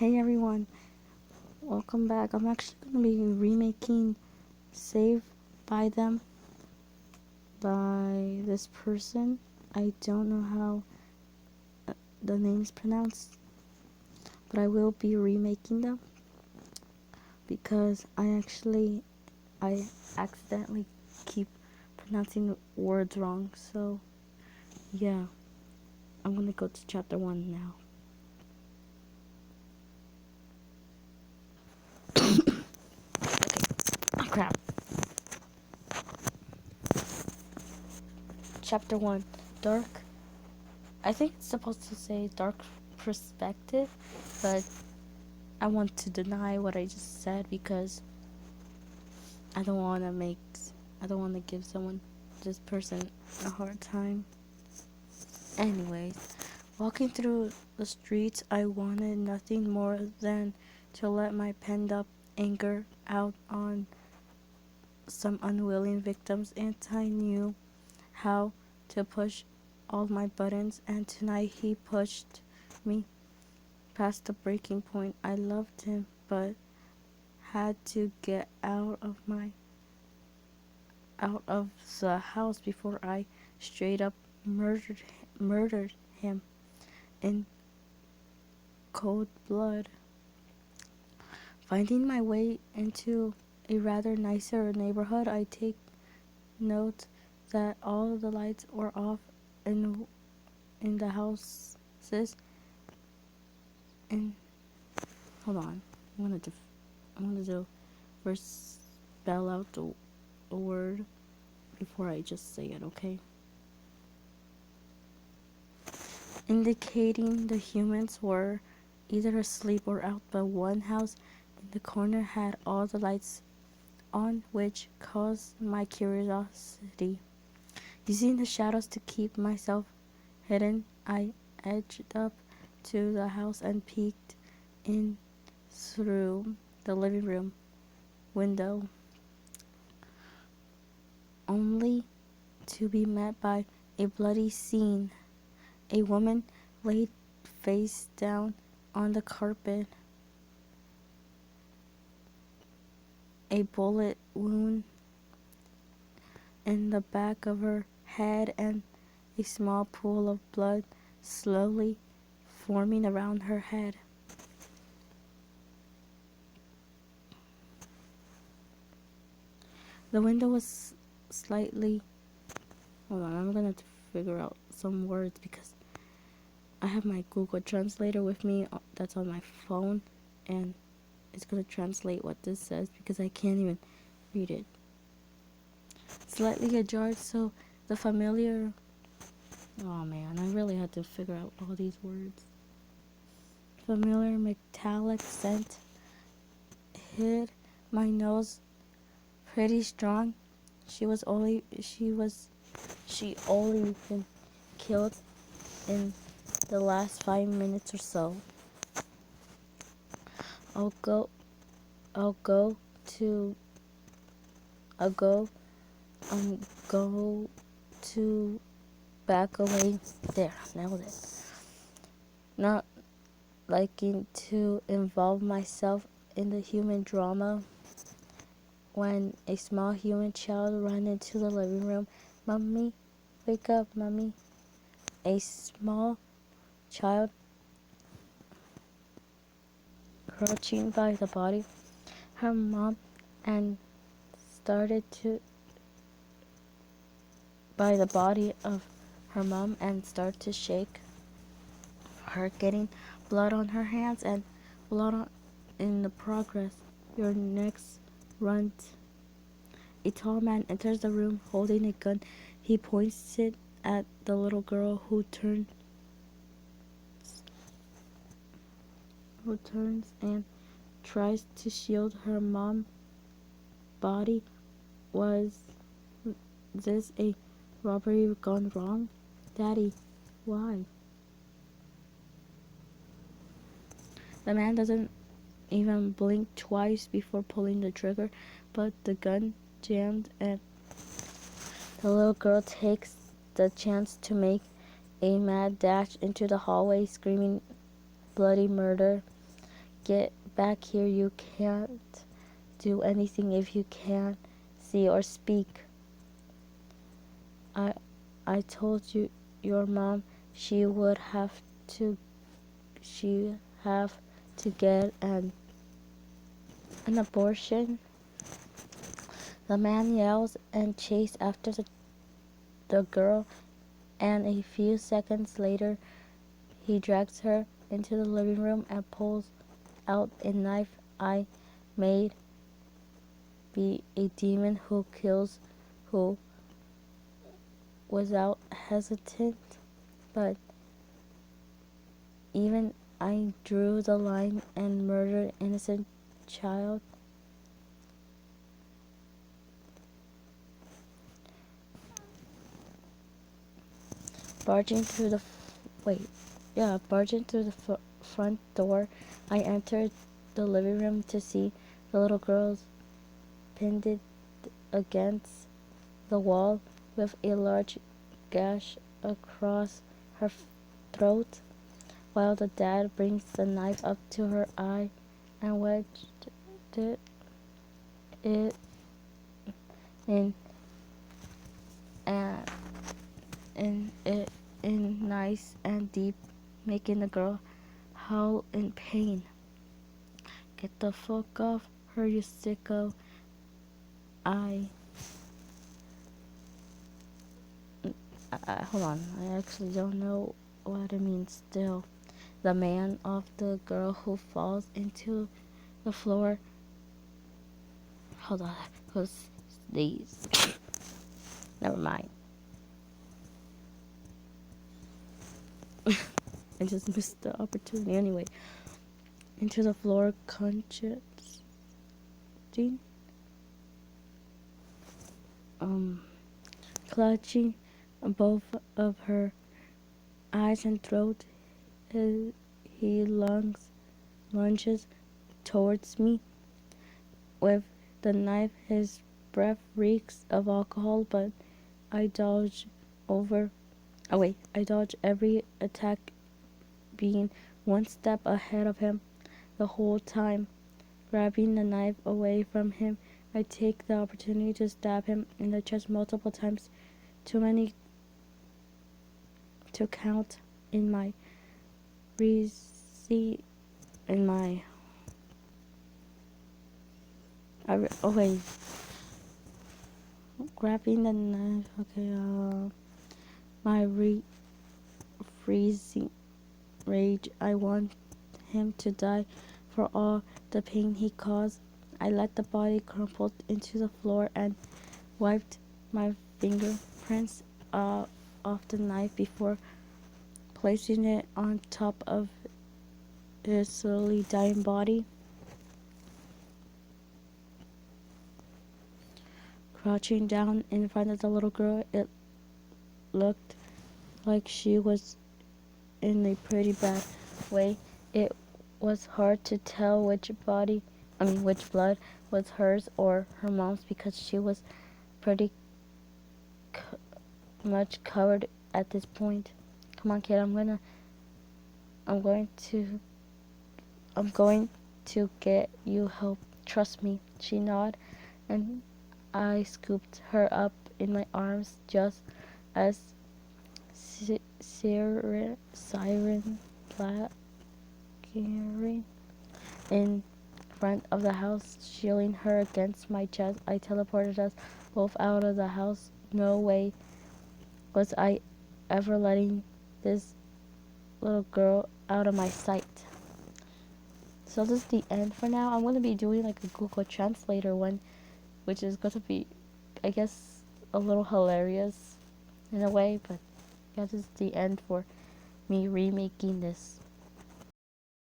Hey everyone, welcome back. I'm actually going to be remaking Save by Them by this person. I don't know how the name is pronounced, but I will be remaking them because I accidentally keep pronouncing words wrong. So yeah, I'm going to go to chapter 1 now. Oh crap. Chapter 1, Dark. I think it's supposed to say dark perspective, but I want to deny what I just said because I don't want to give this person a hard time. Anyways, walking through the streets, I wanted nothing more than to let my pent up anger out on some unwilling victims, and I knew how to push all my buttons, and tonight he pushed me past the breaking point. I loved him, but had to get out of the house before I straight up murdered him in cold blood. Finding my way into a rather nicer neighborhood, I take note that all the lights were off in the houses. And hold on, I'm gonna do first spell out the word before I just say it, okay? Indicating the humans were either asleep or out, but one house in the corner had all the lights on, which caused my curiosity. Using the shadows to keep myself hidden, I edged up to the house and peeked in through the living room window, only to be met by a bloody scene. A woman laid face down on the carpet, a bullet wound in the back of her head, and a small pool of blood slowly forming around her head. The window was slightly... Hold on, I'm gonna figure out some words because I have my Google Translator with me that's on my phone, and it's gonna translate what this says because I can't even read it. Slightly ajar, so the familiar... Oh man, I really had to figure out all these words. Familiar metallic scent hit my nose pretty strong. She only been killed in the last 5 minutes or so. I'll go to back away. There, nailed it. Not liking to involve myself in the human drama when a small human child ran into the living room. "Mommy, wake up, mommy." A small child crouching by the body her mom and started to by the body of her mom and start to shake her, getting blood on her hands and in the progress. Your next runt. A tall man enters the room holding a gun. He points it at the little girl who turns and tries to shield her mom's body. Was this a robbery gone wrong? Daddy, why? The man doesn't even blink twice before pulling the trigger, but the gun jammed and the little girl takes the chance to make a mad dash into the hallway, screaming bloody murder. Get back here. You can't do anything if you can't see or speak. I I told you your mom she would she have to get an abortion. The man yells and chases after the girl, and a few seconds later he drags her into the living room and pulls out a knife. I made be a demon who kills who without hesitant, but even I drew the line and murdered innocent child. Barging through the front door, I entered the living room to see the little girl pinned against the wall with a large gash across her throat, while the dad brings the knife up to her eye and wedged it in and in nice and deep, making the girl howl in pain. Get the fuck off her, you sicko. Hold on, I actually don't know what it means still. The man of the girl who falls into the floor. Hold on, because these. Never mind. I just missed the opportunity anyway. Into the floor, conscious. Clutching both of her eyes and throat, he lunges towards me with the knife. His breath reeks of alcohol, but I dodge every attack, being one step ahead of him the whole time. Grabbing the knife away from him, I take the opportunity to stab him in the chest multiple times, too many to count in my grabbing the knife. My freezing rage. I want him to die for all the pain he caused. I let the body crumple into the floor and wiped my fingerprints off the knife before placing it on top of his slowly dying body. Crouching down in front of the little girl, it looked like she was in a pretty bad way. It was hard to tell which blood was hers or her mom's because she was pretty much covered at this point. Come on, kid, I'm going to get you help. Trust me. She nodded, and I scooped her up in my arms just as siren blaring in front of the house, shielding her against my chest. I teleported us both out of the house. No way was I ever letting this little girl out of my sight. So this is the end for now. I'm going to be doing like a Google Translator one, which is going to be, I guess, a little hilarious in a way, but yeah, this is the end for me remaking this.